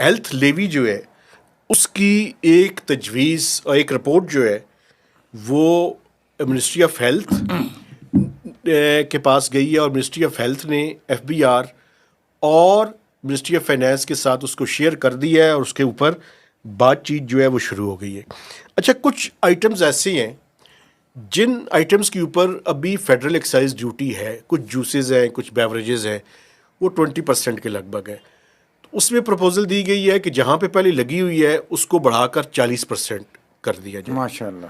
Health levy جو ہے اس کی ایک تجویز اور ایک رپورٹ جو ہے وہ منسٹری آف ہیلتھ کے پاس گئی ہے، اور منسٹری آف ہیلتھ نے ایف بی آر اور منسٹری آف فائنینس کے ساتھ اس کو شیئر کر دیا ہے، اور اس کے اوپر بات چیت جو ہے وہ شروع ہو گئی ہے. اچھا، کچھ آئٹمز ایسے ہیں جن آئٹمز کے اوپر ابھی فیڈرل ایکسائز ڈیوٹی ہے. کچھ جوسز ہیں، کچھ بیوریجز ہیں، وہ 20% کے لگ بھگ ہے. اس میں پروپوزل دی گئی ہے کہ جہاں پہ پہلے لگی ہوئی ہے اس کو بڑھا کر 40% کر دیا جائے ماشاء اللہ،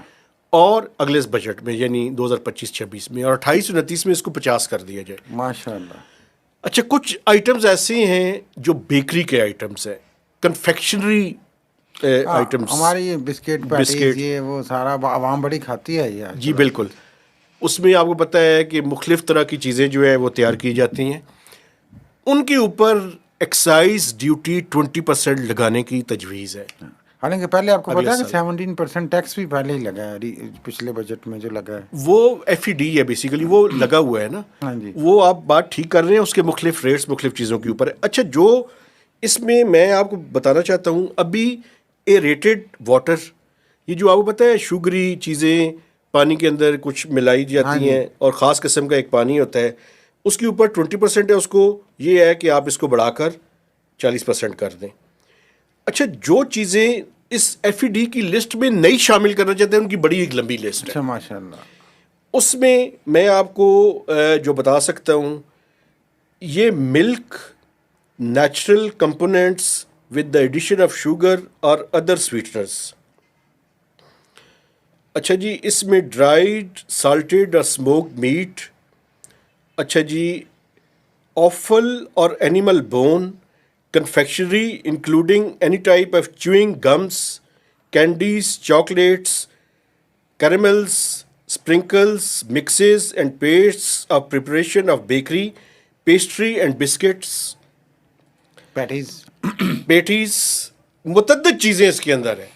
اور اگلے بجٹ میں یعنی 2025-26 میں، اور 28-29 میں اس کو 50 کر دیا جائے. ماشاء اللہ. اچھا، کچھ آئٹمز ایسے ہیں جو بیکری کے آئٹمز ہیں، کنفیکشنری آئٹمز، ہماری یہ بسکٹ پیٹیز بسکٹ. یہ وہ سارا عوام بڑی کھاتی ہے یہ. جی بالکل. اس میں آپ کو پتہ ہے کہ مختلف طرح کی چیزیں جو ہے وہ تیار کی جاتی ہیں، ان کے اوپر ایکسائز ڈیوٹی 20% لگانے کی تجویز ہے. حالانکہ پہلے آپ کو پتا ہے کہ سال 17% ٹیکس بھی پہلے ہی لگا ہے پچھلے بجٹ میں جو لگا ہے. وہ ایف ای ڈی ہے بیسیکلی، وہ لگا ہوا ہے نا. ہاں جی، وہ آپ بات ٹھیک کر رہے ہیں، اس کے مختلف ریٹس مختلف چیزوں کے اوپر ہے. اچھا، جو اس میں آپ کو بتانا چاہتا ہوں، ابھی ایریٹڈ واٹر، یہ جو آپ کو پتہ ہے شوگری چیزیں پانی کے اندر کچھ ملائی جاتی ہیں اور خاص قسم کا ایک پانی ہوتا ہے، اس کے اوپر 20% ہے. اس کو یہ ہے کہ آپ اس کو بڑھا کر 40% کر دیں. اچھا، جو چیزیں اس ایف ای ڈی کی لسٹ میں نہیں شامل کرنا چاہتے ہیں ان کی بڑی ایک لمبی لسٹ ہے. اچھا ماشاء اللہ. اس میں آپ کو جو بتا سکتا ہوں، یہ milk, natural components with the addition of sugar اور ادر سویٹنرز. اچھا جی، اس میں ڈرائیڈ سالٹیڈ اور اسموکڈ میٹ. اچھا جی، آفل اور animal bone, confectionery including any type of chewing gums, candies, chocolates, caramels, sprinkles, mixes and pastes of preparation of bakery, pastry and biscuits, patties. Patties, متعدد چیزیں اس کے اندر ہیں.